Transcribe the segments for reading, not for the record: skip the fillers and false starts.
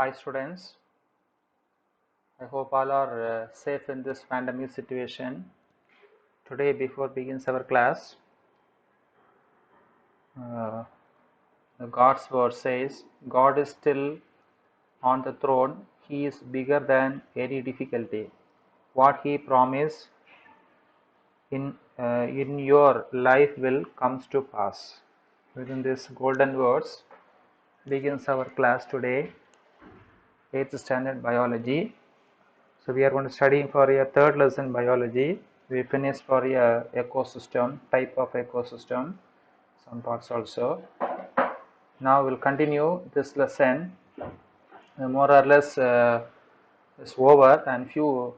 Hi students, I hope all are safe in this pandemic situation. Today before begins our class, uh, God's word says, God is still on the throne, He is bigger than any difficulty. What He promised in your life will comes to pass. Within these golden words begins our class today, 8th standard biology. So we are going to study for a third lesson biology. We finished for a ecosystem, type of ecosystem, some parts also. Now we'll continue this lesson. More or less is over, and few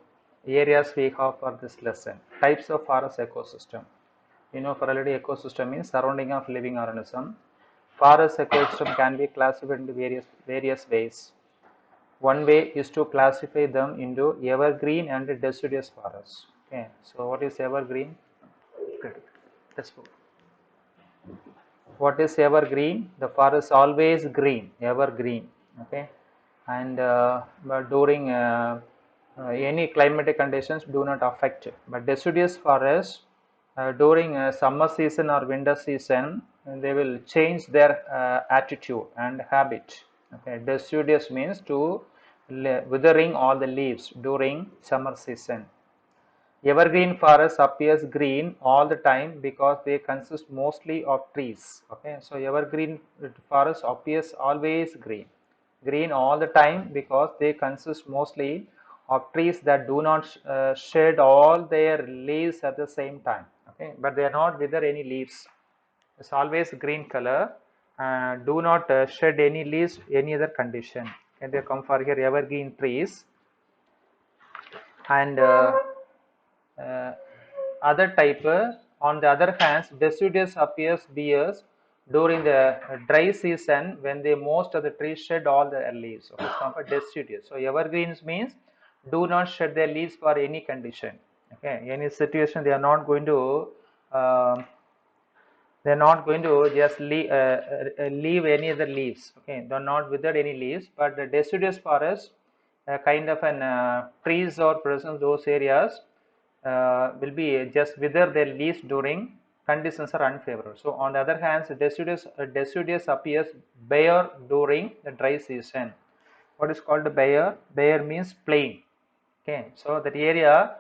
areas we have for this lesson. Types of forest ecosystem. You know, for already ecosystem means surrounding of living organism. Forest ecosystem can be classified into various ways. One way is to classify them into evergreen and deciduous forests. Okay, so what is evergreen? Let's go. What is evergreen? The forest always green, evergreen. Okay, and but during any climatic conditions do not affect it. But deciduous forests during summer season or winter season, they will change their attitude and habit. Okay, deciduous means to withering all the leaves during summer season. Evergreen forest appears green all the time because they consist mostly of trees. Okay, so evergreen forest appears always green all the time because they consist mostly of trees that do not shed all their leaves at the same time. Okay, but they are not wither any leaves. It's always green color. Do not shed any leaves any other condition. And they come for here evergreen trees. And other type, on the other hand, deciduous bears during the dry season when the most of the trees shed all their leaves. Okay, it's called deciduous. So evergreens means do not shed their leaves for any condition. Okay, any situation they are not going to just leave any other leaves. Okay, they're not withered any leaves, but the deciduous forest kind of an trees or present those areas will be just wither their leaves during conditions are unfavorable. So on the other hand, deciduous appears bare during the dry season. What is called bare? Bare means plain. Okay, so that area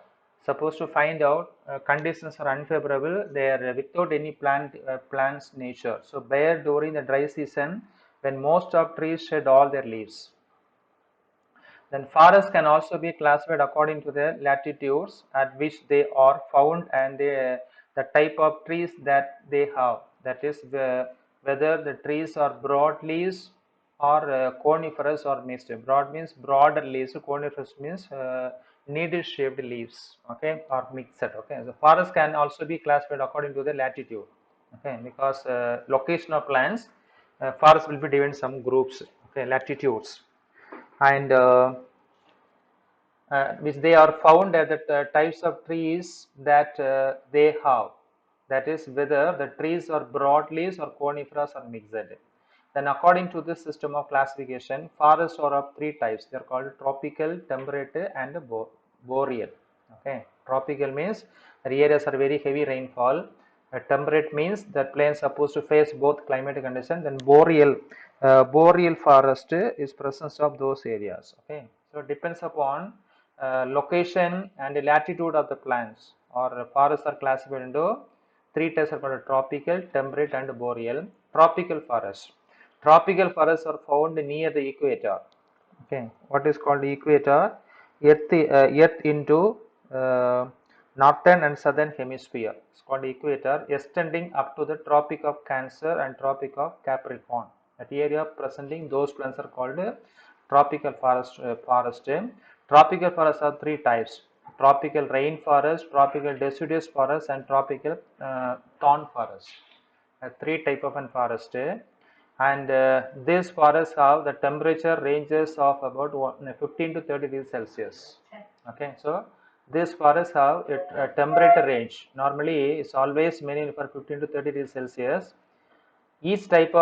supposed to find out conditions are unfavorable, they are without any plants nature. So bare during the dry season when most of trees shed all their leaves. Then forests can also be classified according to their latitudes at which they are found and the type of trees that they have. That is whether the trees are broad leaves or coniferous or mixed. Broad means broader leaves, coniferous means needle shaped leaves, okay, or mixed. Okay, the forest can also be classified according to the latitude. Okay, because location of plants, forest will be divided in some groups. Okay, latitudes. And which they are found at the types of trees that they have. That is whether the trees are broad leaves or coniferous or mixed. Then according to this system of classification, forests are of three types. They are called tropical, temperate and boreal. Okay, tropical means the areas are very heavy rainfall. Temperate means that plains are supposed to face both climatic conditions. Then boreal forest is presence of those areas. Okay, so it depends upon location and latitude of the plants or forests are classified into three types are called tropical, temperate and boreal. Tropical forests. Tropical forests are found near the equator. Okay, what is called equator? Earth into northern and southern hemisphere. It's called equator, extending up to the Tropic of Cancer and Tropic of Capricorn. That area presenting those plants are called tropical forest. Tropical forests are three types: tropical rainforest, tropical deciduous forest, and tropical thorn forest. Three type of an forest. And these forests have the temperature ranges of about 15 to 30 degrees Celsius. Okay, so these forests have a temperature range. Normally, it's always mainly for 15 to 30 degrees Celsius. Each type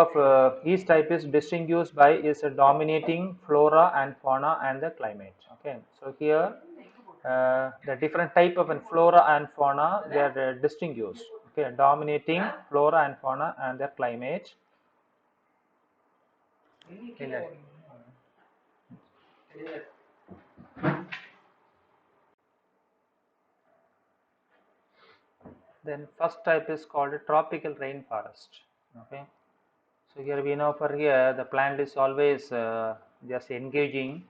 is distinguished by its dominating flora and fauna and the climate. Okay, so here the different type of flora and fauna, they are distinguished. Okay, dominating flora and fauna and their climate. Then first type is called a tropical rainforest. Okay, so here we know, for here the plant is always just engaging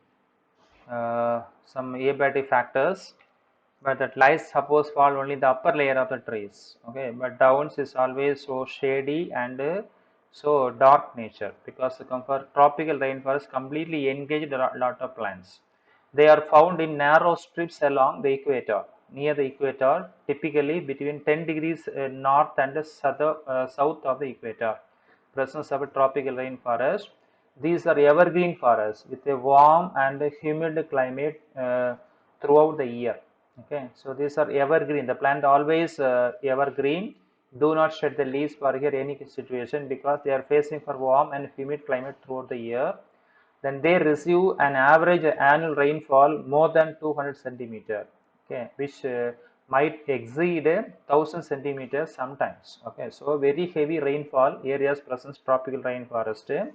some abiotic factors, but that lights suppose fall only the upper layer of the trees. Okay, but downs is always so shady and so dark nature, because the comfort tropical rainforest completely engaged a lot of plants. They are found in narrow strips along the equator, near the equator, typically between 10 degrees north and south of the equator. Presence of a tropical rainforest. These are evergreen forests with a warm and humid climate throughout the year. Okay, so these are evergreen. The plant always evergreen. Do not shed the leaves for here any situation, because they are facing for warm and humid climate throughout the year. Then they receive an average annual rainfall more than 200 centimeter. Okay, which might exceed 1000 centimeters sometimes. Okay, so very heavy rainfall areas presents tropical rainforest.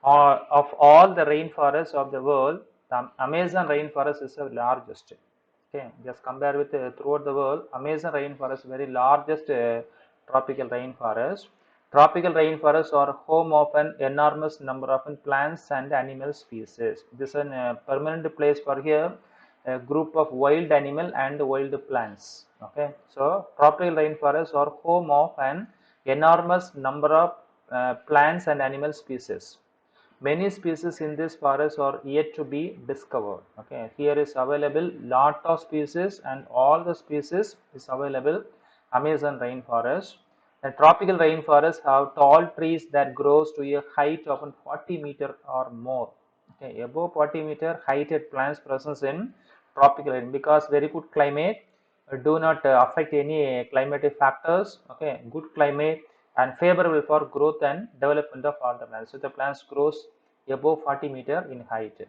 Of all the rainforests of the world, the Amazon rainforest is the largest. Okay, just compare with throughout the world, Amazon rainforest very largest tropical rainforest. Tropical rainforests are home of an enormous number of plants and animal species. This is a permanent place for here a group of wild animal and wild plants. Okay, so tropical rainforests are home of an enormous number of plants and animal species. Many species in this forest are yet to be discovered. Okay, here is available lot of species, and all the species is available Amazon rainforest. The tropical rainforests have tall trees that grows to a height of 40 meter or more. Okay, above 40 meter heighted plants presence in tropical rain, because very good climate do not affect any climatic factors. Okay, good climate and favorable for growth and development of all the plants. So the plants grows above 40 meter in height.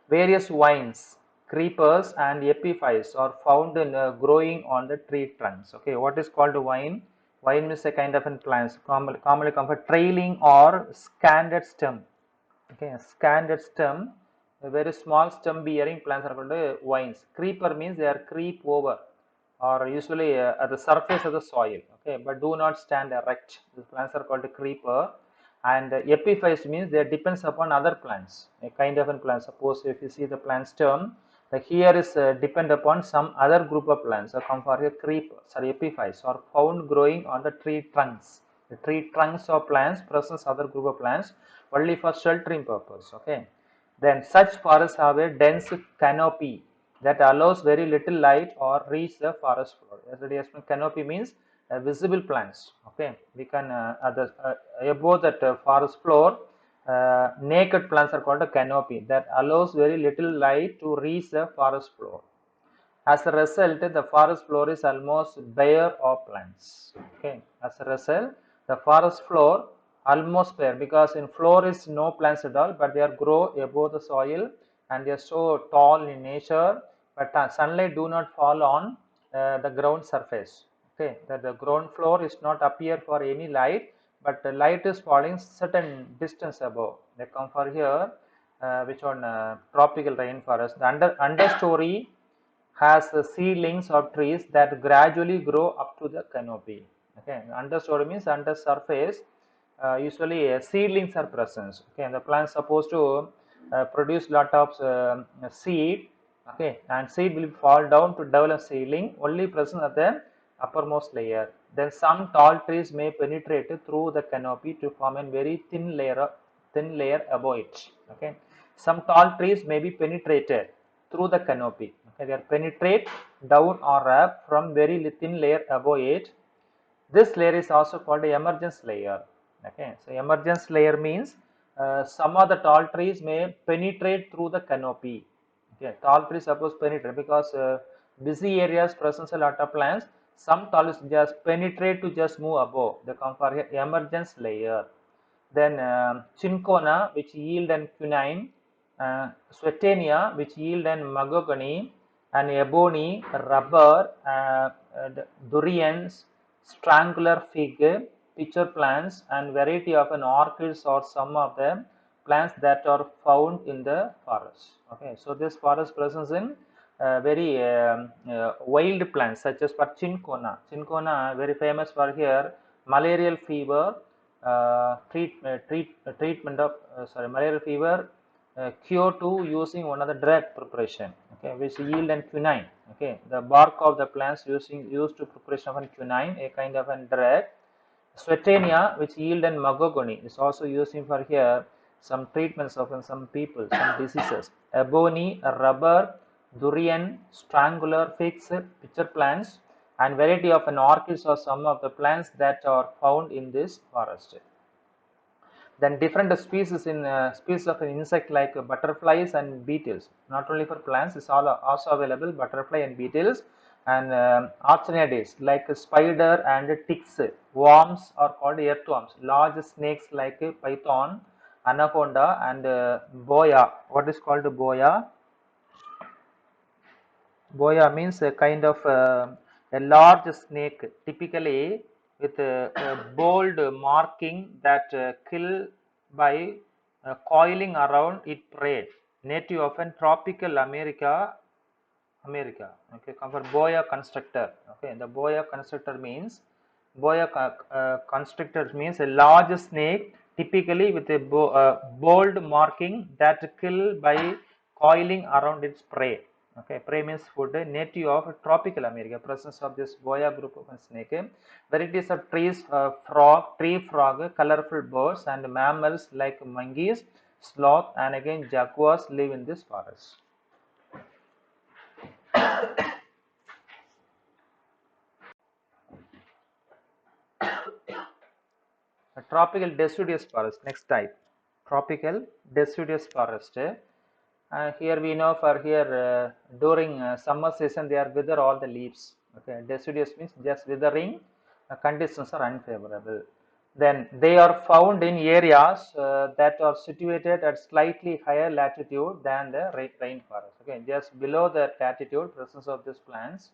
Various vines, creepers and epiphytes are found in growing on the tree trunks. Okay, what is called a vine? Vine is a kind of a plant commonly come for trailing or scanted stem. Okay, scanted stem, a very small stem bearing plants are called vines. Creeper means they are creep over, or usually at the surface of the soil. Okay, but do not stand erect. These plants are called a creeper. And epiphytes means they depends upon other plants, a kind of a plant. Suppose if you see the plant stem, the here is depend upon some other group of plants. So come for a creep, sorry, epiphytes are found growing on the tree trunks. The tree trunks of plants presents other group of plants only for sheltering purpose. Okay, then such forests have a dense canopy that allows very little light or reach the forest floor. As canopy means visible plants. Okay, we can above that forest floor, naked plants are called a canopy that allows very little light to reach the forest floor. As a result, the forest floor is almost bare of plants. Okay, as a result, the forest floor almost bare, because in floor is no plants at all, but they are grow above the soil and they are so tall in nature. But sunlight do not fall on the ground surface. Okay, that the ground floor is not appear for any light, but the light is falling certain distance above. They come for here, which on tropical rainforest. The understory has seedlings of trees that gradually grow up to the canopy. Okay, understory means under surface. Usually seedlings are present. Okay, and the plant supposed to produce lot of seed. Okay, and seed will fall down to develop seedling only present at the uppermost layer. Then some tall trees may penetrate through the canopy to form a very thin layer above it. Okay, some tall trees may be penetrated through the canopy. Okay, they are penetrate down or up from very thin layer above it. This layer is also called the emergence layer. Okay, so emergence layer means some of the tall trees may penetrate through the canopy. Okay, tall trees suppose penetrate because busy areas presents a lot of plants. Some tallus just penetrate to just move above. They come for emergence layer. Then cinchona, which yield and quinine, Swietenia, which yield and mahogany, and ebony, rubber, durians, strangler fig, pitcher plants, and variety of an orchids or some of the plants that are found in the forest. Okay, so this forest presents in very wild plants such as for cinchona. Cinchona very famous for here malarial fever, treatment of malarial fever, cure to using one of the drug preparation, okay, which yield and quinine. Okay, the bark of the plants used to preparation of an quinine, a kind of a drug. Swietenia, which yield and mahogany, is also using for here some treatments of some people, some diseases. Ebony, rubber, durian, strangler figs, pitcher plants, and variety of an orchids are some of the plants that are found in this forest. Then different species in species of an insect like butterflies and beetles. Not only for plants, it's also available butterfly and beetles, and arachnidés like spider and ticks. Worms are called earthworms. Large snakes like python, anaconda, and boya. What is called boya? Boya means a kind of a large snake, typically with a bold marking that kill by coiling around its prey. Native of an tropical America. Okay, come for boa constrictor. Okay, the boa constrictor means constrictor means a large snake, typically with a bold marking that kill by coiling around its prey. Okay, prey means food. Native of tropical America. Presence of this boa group of snake. Varieties of trees, tree frog, colorful birds, and mammals like monkeys, sloth, and again jaguars live in this forest. A tropical deciduous forest, next type. Tropical deciduous forest. Here we know for here during summer season they are wither all the leaves. Okay, deciduous means just withering. Conditions are unfavorable. Then they are found in areas that are situated at slightly higher latitude than the rainforest. Okay, just below the latitude, presence of these plants,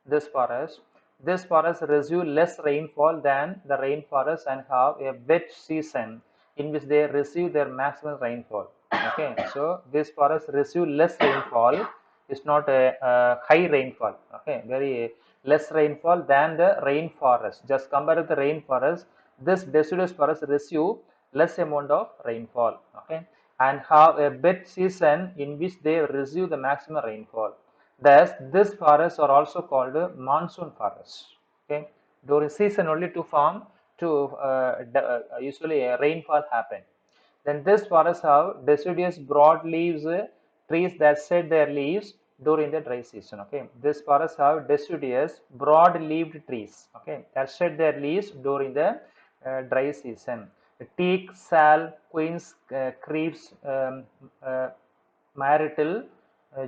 this forest. This forest receive less rainfall than the rainforest and have a wet season in which they receive their maximum rainfall. Okay, so this forest receive less rainfall. It's not a high rainfall. Okay, very less rainfall than the rainforest. Just compare with the rainforest, this deciduous forest receive less amount of rainfall. Okay, and have a wet season in which they receive the maximum rainfall. Thus, these forests are also called monsoon forests. Okay, during season only to form to usually rainfall happen. Then this forests have deciduous broad leaves trees that shed their leaves during the dry season. Okay, this forests have deciduous broad leaved trees. Okay, that shed their leaves during the dry season. Teak, sal, quince, creeps, myrtle,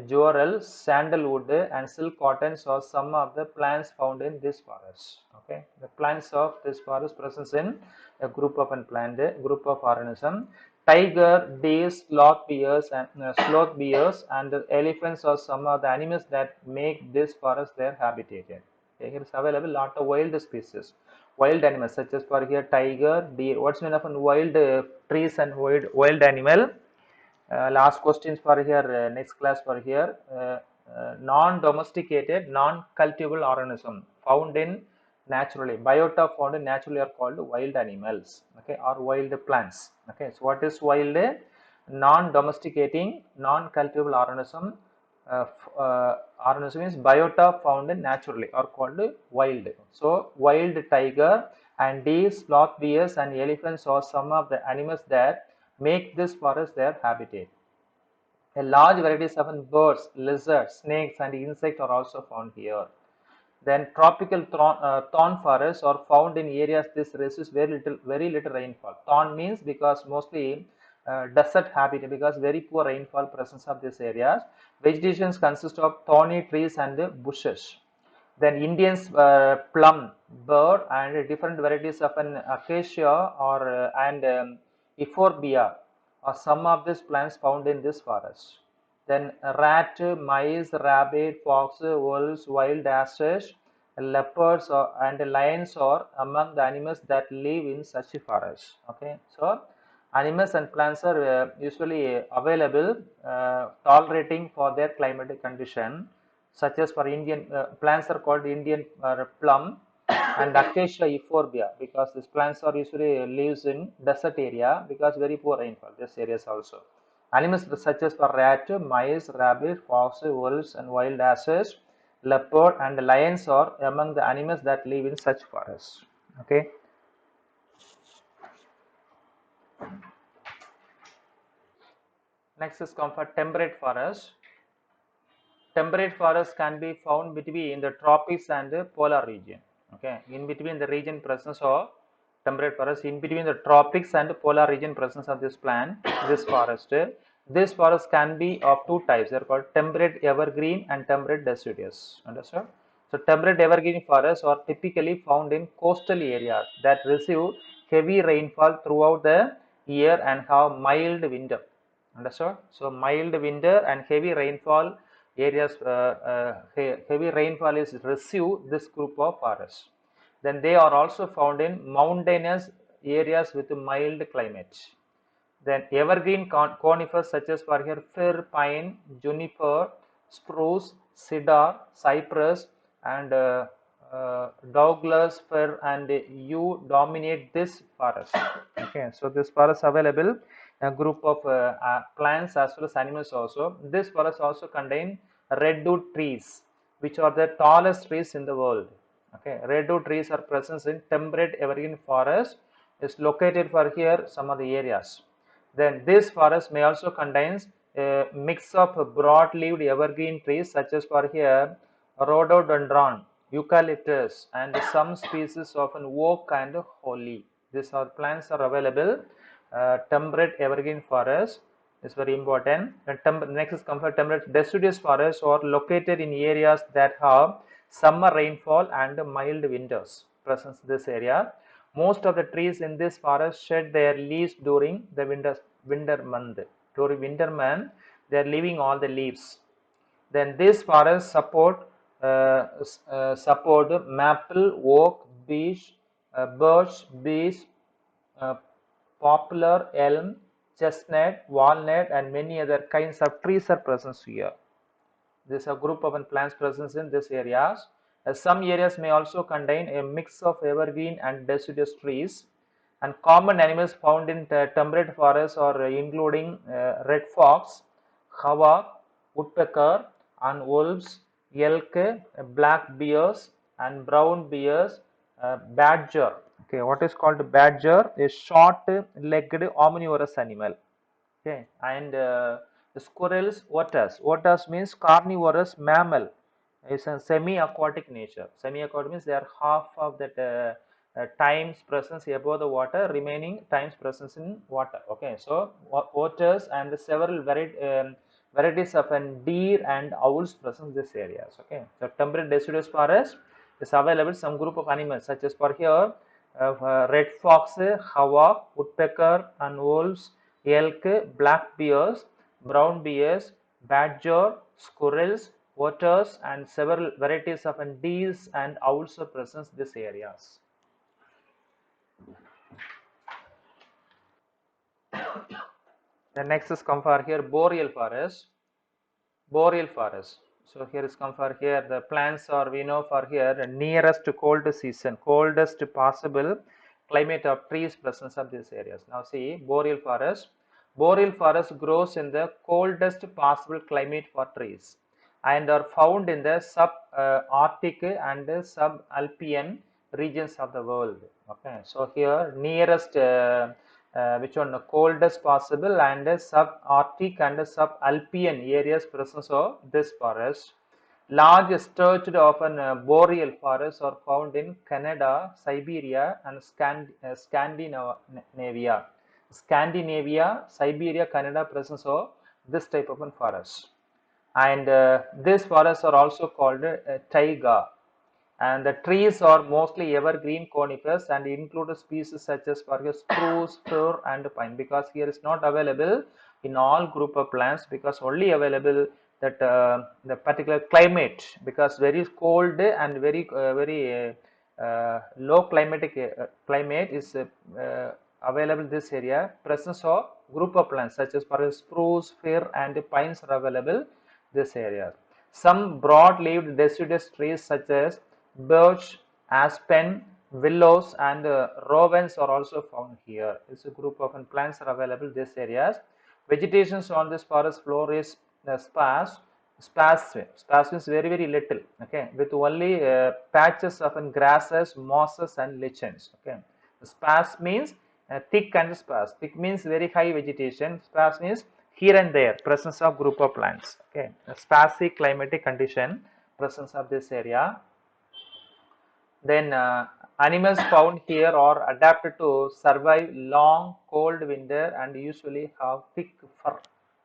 jorel, sandalwood, and silk cottons are some of the plants found in this forest. Okay, the plants of this forest presents in a group of group of organism. Tiger, deer, sloth bears, and elephants are some of the animals that make this forest their habitat. Okay, here is available lot of wild species, wild animals such as for here tiger, deer. What's mean of a wild trees and wild animal? Last questions for here, next class for here. Non-domesticated, non-cultivable organism found in naturally, biota found in naturally are called wild animals. Okay, or wild plants. Okay, so what is wild? Non-domesticating, non-cultivable organism. Organism is biota found in naturally are called wild. So wild tiger and deer, sloth bears, and elephants are some of the animals that make this forest their habitat. A large varieties of birds, lizards, snakes, and insects are also found here. Then tropical thorn forests are found in areas this receives very little rainfall. Thorn means because mostly desert habitat, because very poor rainfall presence of these areas. Vegetations consist of thorny trees and bushes. Then Indians plum, bur, and different varieties of an acacia or and euphorbia are some of these plants found in this forest. Then rat, mice, rabbit, fox, wolves, wild asses, leopards, and lions are among the animals that live in such a forest. Okay, so animals and plants are usually available, tolerating for their climatic condition, such as for Indian plants are called Indian plum and Acacia euphorbia, because these plants are usually lives in desert area because very poor rainfall. This areas also. Animals such as for rat, mice, rabbit, fox, wolves, and wild asses, leopard, and lions are among the animals that live in such forests. Okay. Next is come for temperate forest. Temperate forests can be found between the tropics and the polar region. Okay, in between the region presence of temperate forest, in between the tropics and polar region presence of this plant, this forest. This forest can be of two types. They are called temperate evergreen and temperate deciduous. Understood? So temperate evergreen forests are typically found in coastal areas that receive heavy rainfall throughout the year and have mild winter. Understood? So mild winter and heavy rainfall areas, heavy rainfall is received this group of forests. Then they are also found in mountainous areas with mild climate. Then evergreen conifers such as for here fir, pine, juniper, spruce, cedar, cypress, and Douglas fir and yew dominate this forest. Okay, so this forest available a group of plants as well as animals also. This forest also contain redwood trees, which are the tallest trees in the world. Okay, redwood trees are present in temperate evergreen forest. Is located for here some of the areas. Then this forest may also contains a mix of broad-leaved evergreen trees such as for here rhododendron, eucalyptus, and some species of an oak and holly. These are plants are available. Temperate evergreen forest is very important. Next is comfort temperate deciduous forests are located in areas that have summer rainfall and mild winters. Presence this area. Most of the trees in this forest shed their leaves during the winter month. During winter month, they are leaving all the leaves. Then this forest support maple, oak, birch, uh, poplar, elm, chestnut, walnut, and many other kinds of trees are present here. This is a group of plants present in this areas. Some areas may also contain a mix of evergreen and deciduous trees. And common animals found in temperate forests are including red fox, hawk, woodpecker, and wolves, elk, black bears, and brown bears, badger. Okay, what is called badger? A short-legged omnivorous animal. Okay, and the squirrels, otters. Otters means carnivorous mammal. It's a semi-aquatic nature. Semi-aquatic means they are half of that times presence above the water, remaining times presence in water. Okay, so otters and several varieties of deer and owls present this areas. Okay, so temperate deciduous forest is available some group of animals such as for here red fox, hawk, woodpecker, and wolves, elk, black bears, brown bears, badger, squirrels, otters, and several varieties of deers and owls are present in these areas. The next is come for here boreal forest. Boreal forest. So here is come for here the plants are we know for here nearest to cold season, coldest possible climate of trees presence of these areas. Now see boreal forest. Boreal forest grows in the coldest possible climate for trees and are found in the sub-Arctic and sub-Alpine regions of the world. Okay, so here nearest which one coldest possible and sub-Arctic and sub-Alpine areas presence of this forest. Large stretched often boreal forests are found in Canada, Siberia, and Scandinavia. Scandinavia, Siberia, Canada presence of this type of forest. And these forests are also called taiga. And the trees are mostly evergreen conifers and include species such as spruce, fir, and pine, because here is not available in all group of plants, because only available that the particular climate, because very cold and very low climatic climate is available this area. Presence of group of plants such as spruce, fir, and pines are available this area. Some broad-leaved deciduous trees such as birch, aspen, willows, and rovens are also found here. This group of plants are available in these areas. Vegetation on this forest floor is sparse. Sparse means very little. Okay, with only patches of grasses, mosses, and lichens. Okay, sparse means thick and sparse. Thick means very high vegetation. Sparse means here and there presence of group of plants. Okay, a sparse climatic condition, presence of this area. Then animals found here are adapted to survive long cold winter and usually have thick fur.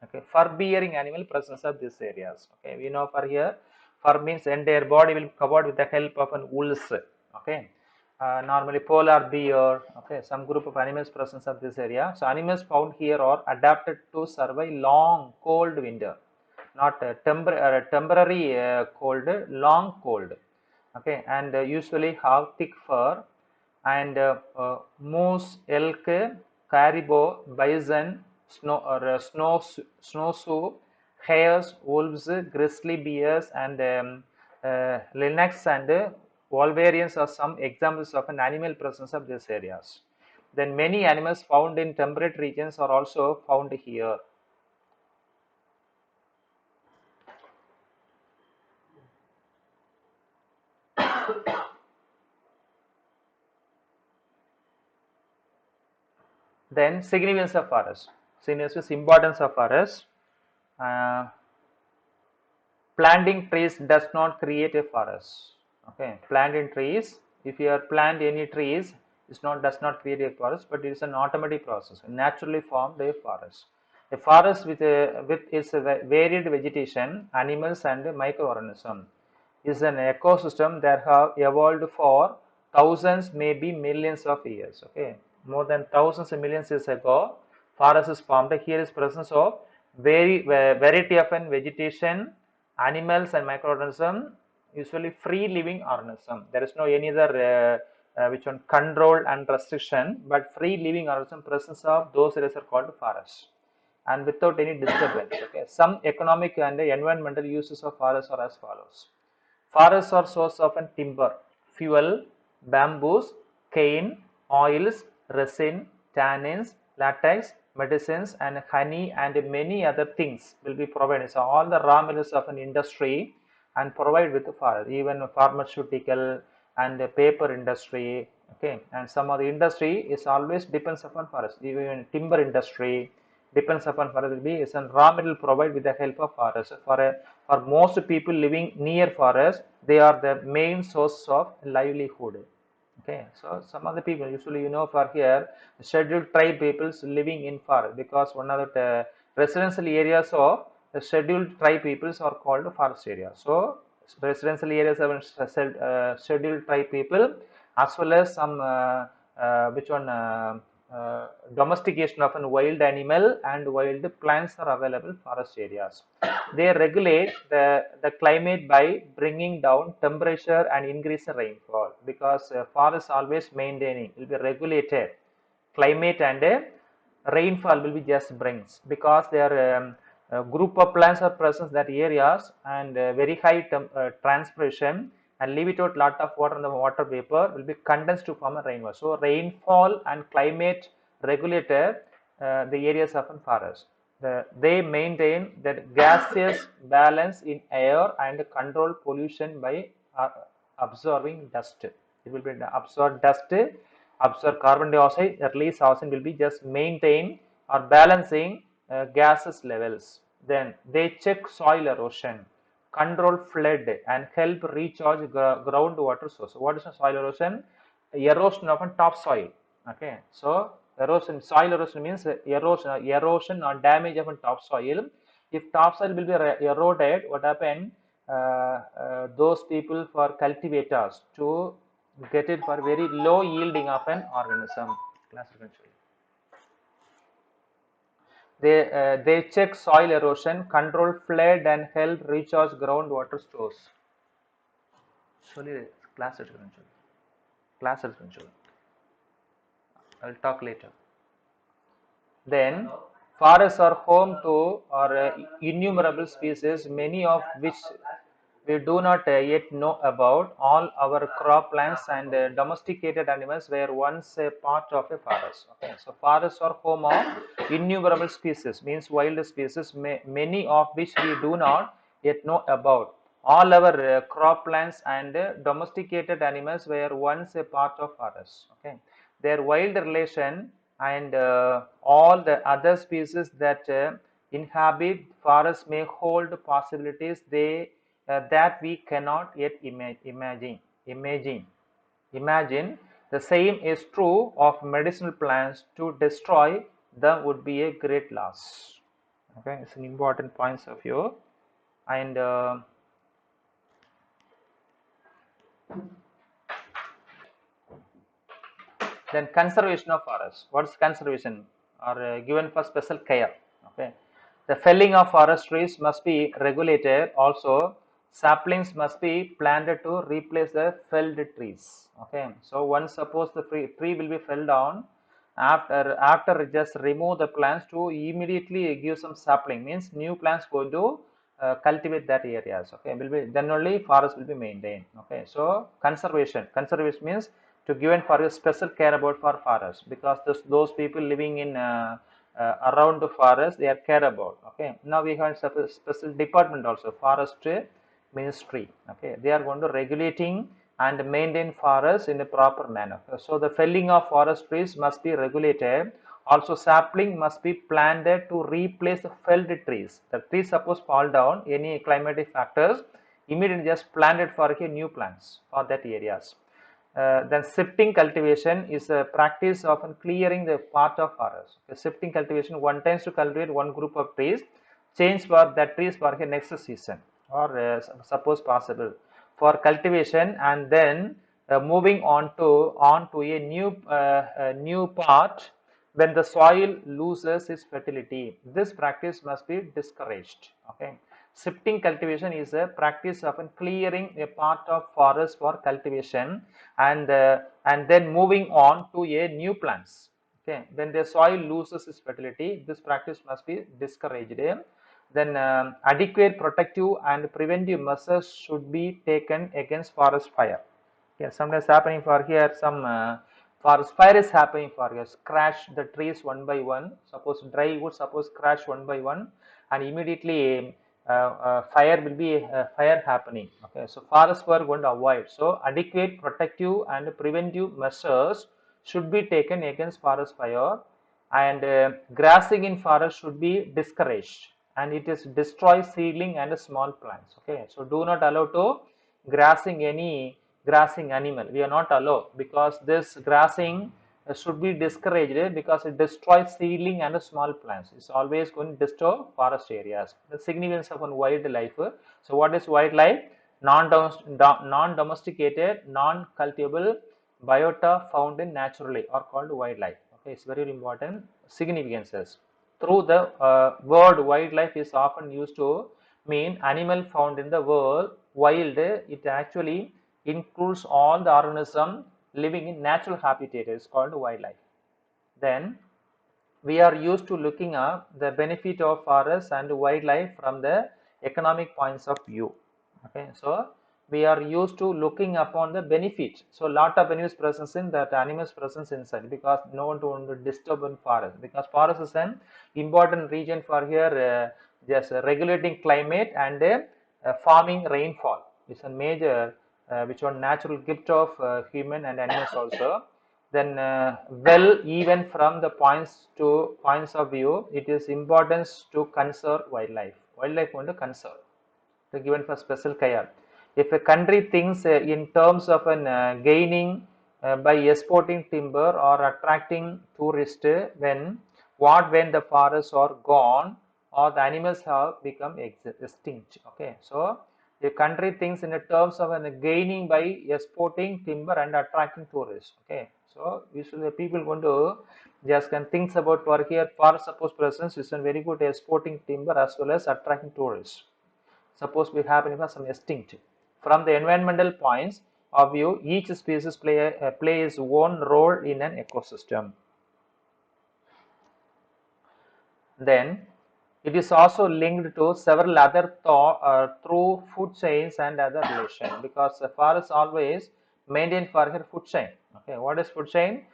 Okay, fur bearing animal presence of these areas. Okay, we know for here fur means entire body will be covered with the help of an wool. Okay, normally polar bear. Okay, some group of animals presence of this area. So animals found here are adapted to survive long cold winter, not temporary cold, long cold. Okay, and usually have thick fur, and moose, elk, caribou, bison, snowshoe, hares, wolves, grizzly bears, and lynx and wolverines are some examples of an animal presence of these areas. Then many animals found in temperate regions are also found here. Then significance of forest. Significance is importance of forest. Uh, Planting trees does not create a forest. Okay, planting trees. If you are plant any trees, it's not does not create a forest, but it is an automatic process. Naturally formed a forest. A forest with its varied vegetation, animals, and microorganisms is an ecosystem that have evolved for thousands, maybe millions of years. Okay, more than thousands and millions years ago, forest is formed. Here is presence of variety of an vegetation, animals, and microorganism, usually free living organism. There is no any other which one control and restriction, but free living organism presence of those areas are called forests, and without any disturbance. Okay, some economic and environmental uses of forests are as follows. Forests are source of timber, fuel, bamboos, cane, oils, resin, tannins, latex, medicines, and honey, and many other things will be provided. So all the raw materials of an industry and provide with the forest, even pharmaceutical and the paper industry. Okay, and some of the industry is always depends upon forest. Even timber industry depends upon forest will be is a raw material provided with the help of forest. For most people living near forest, they are the main source of livelihood. Okay, so some of the people usually for here scheduled tribe peoples living in forest, because one of the residential areas of the scheduled tribe peoples are called forest area. So residential areas of scheduled tribe people, as well as some which one domestication of a wild animal and wild plants are available forest areas. They regulate the climate by bringing down temperature and increase the rainfall, because forest always maintaining will be regulated climate, and rainfall will be just brings, because there a group of plants are present in that areas, and very high transpiration, and leave it out lot of water in the water vapor will be condensed to form a rainfall. So rainfall and climate regulated the areas of a forest. They maintain that gaseous balance in air and control pollution by absorbing dust. It will be absorb dust, absorb carbon dioxide, release oxygen, will be just maintain or balancing gases levels. Then they check soil erosion, control flood, and help recharge groundwater source. What is a soil erosion? Erosion of a topsoil. Okay, so erosion, soil erosion means erosion or damage of a topsoil. If topsoil will be eroded, what happen? those people for cultivators to get it for very low yielding of an organism. They check soil erosion, control flood, and help recharge groundwater stores. Sorry, class eventually. Class eventually. I'll talk later. Then, forests are home to innumerable species, many of which we do not yet know about. All our croplands and domesticated animals were once a part of a forest. Okay, so forests are home of innumerable species, means wild species, many of which we do not yet know about. All our croplands and domesticated animals were once a part of forests. Okay, their wild relation and all the other species that inhabit forests may hold possibilities that we cannot yet imagine. The same is true of medicinal plants. To destroy them would be a great loss. Okay, it's an important point of view. And then conservation of forests. What is conservation? Are given for special care. Okay, the felling of forest trees must be regulated. Also, saplings must be planted to replace the felled trees. Okay, so once suppose the tree will be felled down, after just remove the plants to immediately give some sapling, means new plants going to cultivate that areas. Okay, will be then only forest will be maintained. Okay, so conservation means to given for a special care about for forests, because those people living in around the forest, they are care about. Okay, now we have a special department also, forest ministry. Okay, they are going to regulating and maintain forests in a proper manner. So the felling of forest trees must be regulated. Also, sapling must be planted to replace the felled trees. The trees suppose fall down, any climatic factors, immediately just planted for new plants for that areas. Then shifting cultivation is a practice of clearing the part of forest. Shifting cultivation, one tends to cultivate one group of trees, change for that trees for the next season, or suppose possible for cultivation, and then moving on to a new part when the soil loses its fertility. This practice must be discouraged. Okay, shifting cultivation is a practice of clearing a part of forest for cultivation, and then moving on to a new plants. Okay, when the soil loses its fertility, this practice must be discouraged. Then adequate protective and preventive measures should be taken against forest fire. Yeah, sometimes happening for here, some forest fire is happening for here, crash the trees one by one. Suppose dry wood, suppose crash one by one, and immediately fire will be fire happening. Okay, so forest fire going to avoid. So adequate protective and preventive measures should be taken against forest fire, and grazing in forest should be discouraged, and it is destroy seedling and small plants. Okay, so do not allow to grazing any grazing animal, we are not allowed, because this grazing should be discouraged, because it destroys seedling and small plants. It's always going to disturb forest areas. The significance of wildlife. So what is wildlife? Non-domesticated, non-cultivable biota found in naturally are called wildlife. Okay, it's very important significances. Through the word wildlife is often used to mean animal found in the world. Wild, it actually includes all the organisms living in natural habitat. It's called wildlife. Then we are used to looking at the benefit of forests and wildlife from the economic points of view. Okay, so we are used to looking upon the benefit. So lot of benefits presence in that animals presence inside, because no one to disturb in forest, because forest is an important region for here, just regulating climate and farming rainfall. It's a major which one natural gift of human and animals also. Then well, even from the points of view, it is importance to conserve wildlife want to conserve, to given for special care. If a country thinks in terms of an gaining by exporting timber or attracting tourists, when the forests are gone or the animals have become extinct. Okay, so A country thinks in terms of gaining by exporting timber and attracting tourists. Okay, so usually people going to just can think about for here for suppose presence is a very good exporting timber as well as attracting tourists. Suppose we have some extinct. From the environmental points of view, each species play its own role in an ecosystem. Then it is also linked to several other through food chains and other relation, because the forest always maintain for her food chain. Okay, what is food chain?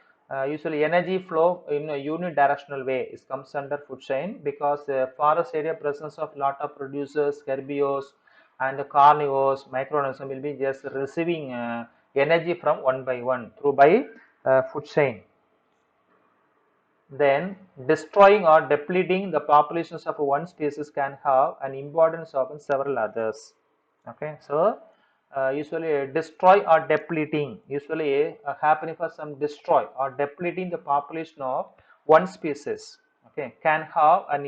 Usually energy flow in a unidirectional way is comes under food chain, because the forest area presence of lot of producers, herbivores and carnivores, microorganisms will be just receiving energy from one by one through by food chain. Then destroying or depleting the populations of one species can have an importance of several others. Okay, so usually destroy or depleting usually happening for some destroy or depleting the population of one species. Okay, can have an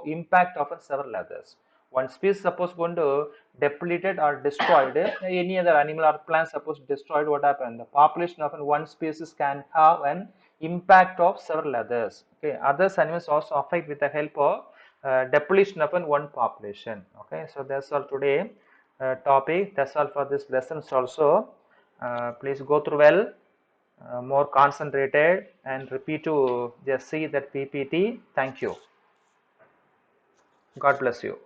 impact of several others. One species suppose going to depleted or destroyed, any other animal or plant suppose destroyed, what happened? The population of one species can have an impact of several others. Okay, others animals also affect with the help of depletion of one population. Okay, so that's all today topic. That's all for this lessons also. Please go through well, more concentrated, and repeat to just see that PPT. Thank you. God bless you.